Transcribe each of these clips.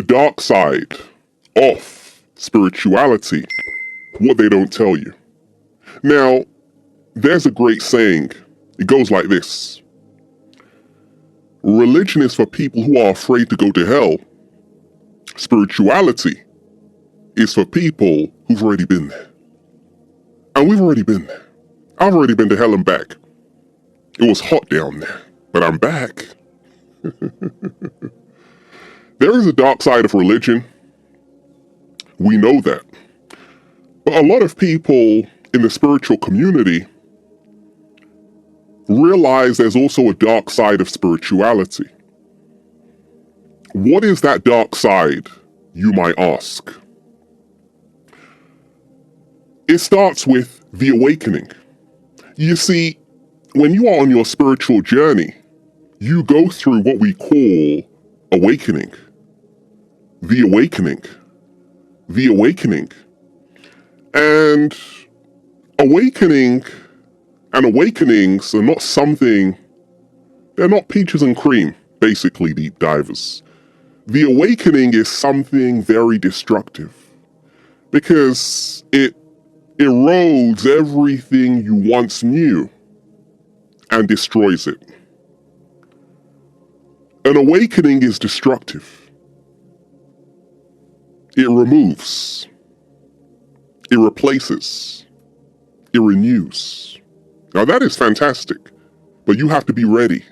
dark side of spirituality, what they don't tell you. Now, there's a great saying. It goes like this. Religion is for people who are afraid to go to hell. Spirituality is for people who've already been there. And we've already been there. I've already been to hell and back. It was hot down there, but I'm back. There is a dark side of religion. We know that. But a lot of people in the spiritual community realize there's also a dark side of spirituality. What is that dark side, you might ask? It starts with the awakening. You see, when you are on your spiritual journey, you go through what we call awakening. The awakening. The awakening. And awakening and awakenings are not something, they're not peaches and cream, basically, deep divers. The awakening is something very destructive because it erodes everything you once knew and destroys it. An awakening is destructive. It removes, it replaces, it renews. Now that is fantastic, but you have to be ready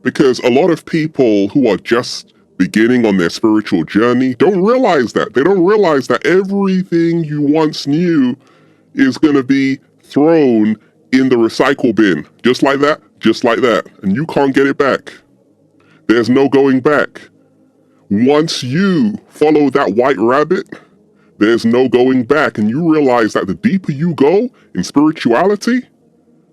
because a lot of people who are just beginning on their spiritual journey don't realize that. They don't realize that everything you once knew is going to be thrown in the recycle bin. Just like that, just like that. And you can't get it back. There's no going back. Once you follow that white rabbit, there's no going back. And you realize that the deeper you go in spirituality,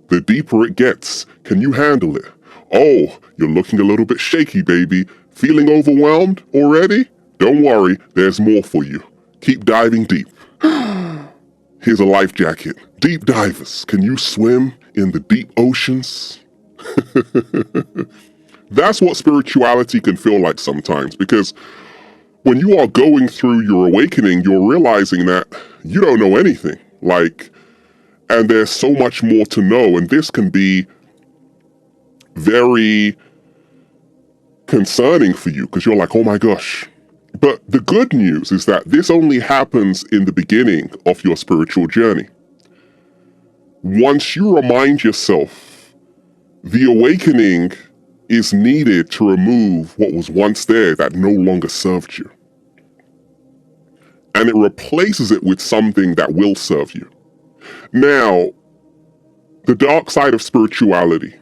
the deeper it gets. Can you handle it? Oh, you're looking a little bit shaky, baby. Feeling overwhelmed already? Don't worry, there's more for you. Keep diving deep. Here's a life jacket. Deep divers, can you swim in the deep oceans? That's what spirituality can feel like sometimes, because when you are going through your awakening, you're realizing that you don't know anything. And there's so much more to know, and this can be very concerning for you, because you're like, oh my gosh. But the good news is that this only happens in the beginning of your spiritual journey. Once you remind yourself, the awakening is needed to remove what was once there that no longer served you. And it replaces it with something that will serve you. Now, the dark side of spirituality.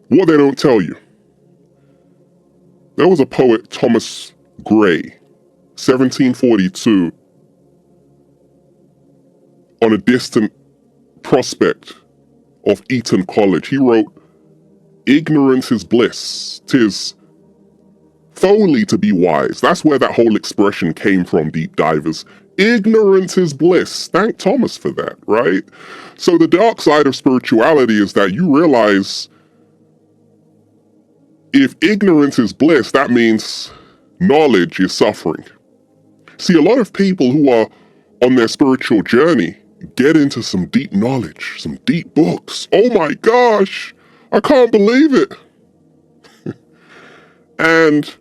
What they don't tell you. There was a poet, Thomas Gray, 1742, on a distant prospect of Eton College. He wrote, "Ignorance is bliss, 'tis folly to be wise." That's where that whole expression came from, deep divers. Ignorance is bliss. Thank Thomas for that, right? So the dark side of spirituality is that you realize if ignorance is bliss, that means knowledge is suffering. See, a lot of people who are on their spiritual journey get into some deep knowledge, some deep books. Oh my gosh, I can't believe it. And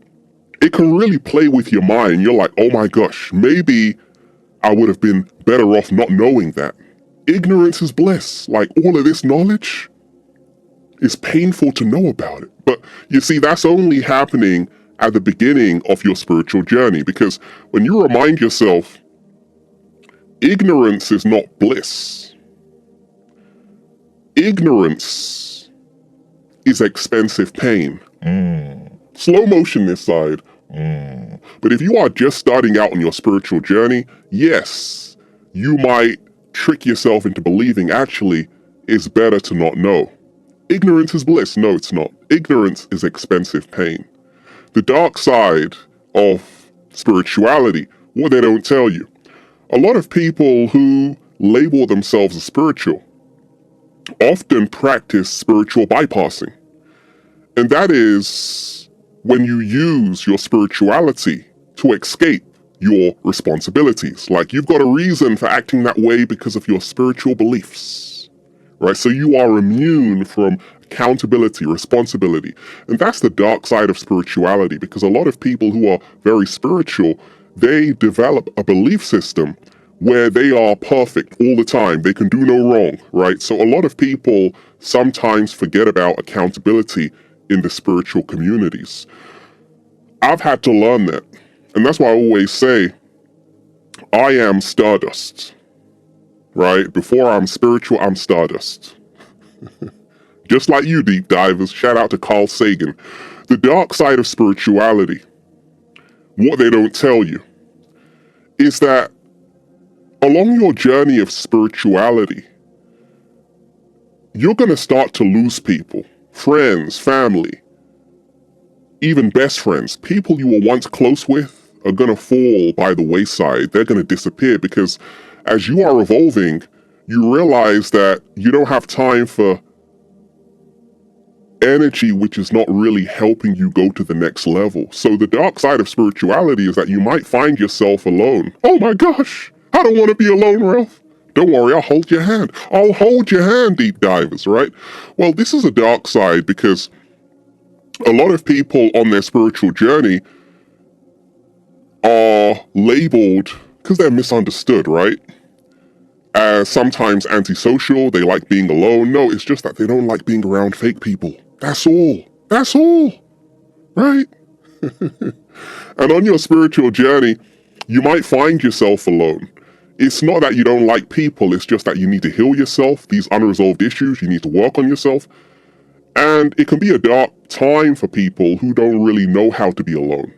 it can really play with your mind. You're like, oh my gosh, maybe I would have been better off not knowing that. Ignorance is bliss. Like all of this knowledge, it's painful to know about it. But you see, that's only happening at the beginning of your spiritual journey, because when you remind yourself, ignorance is not bliss. Ignorance is expensive pain. Slow motion this side. But if you are just starting out on your spiritual journey, yes, you might trick yourself into believing actually it's better to not know. Ignorance is bliss. No, it's not. Ignorance is expensive pain. The dark side of spirituality, what they don't tell you. A lot of people who label themselves as spiritual often practice spiritual bypassing. And that is when you use your spirituality to escape your responsibilities. Like, you've got a reason for acting that way because of your spiritual beliefs, right? So you are immune from accountability, responsibility. And that's the dark side of spirituality, because a lot of people who are very spiritual, they develop a belief system where they are perfect all the time. They can do no wrong, right? So a lot of people sometimes forget about accountability in the spiritual communities. I've had to learn that. And that's why I always say, I am stardust, right? Before I'm spiritual, I'm stardust. Just like you, deep divers. Shout out to Carl Sagan. The dark side of spirituality, what they don't tell you, is that along your journey of spirituality, you're going to start to lose people, friends, family, even best friends. People you were once close with are going to fall by the wayside. They're going to disappear because as you are evolving, you realize that you don't have time for energy which is not really helping you go to the next level. So the dark side of spirituality is that you might find yourself alone. Oh my gosh, I don't want to be alone, Ralph. Don't worry, I'll hold your hand. I'll hold your hand, deep divers, right? Well, this is a dark side because a lot of people on their spiritual journey are labeled, because they're misunderstood, right? As sometimes antisocial, they like being alone. No, it's just that they don't like being around fake people. That's all. That's all. Right? And on your spiritual journey, you might find yourself alone. It's not that you don't like people, it's just that you need to heal yourself, these unresolved issues, you need to work on yourself. And it can be a dark time for people who don't really know how to be alone.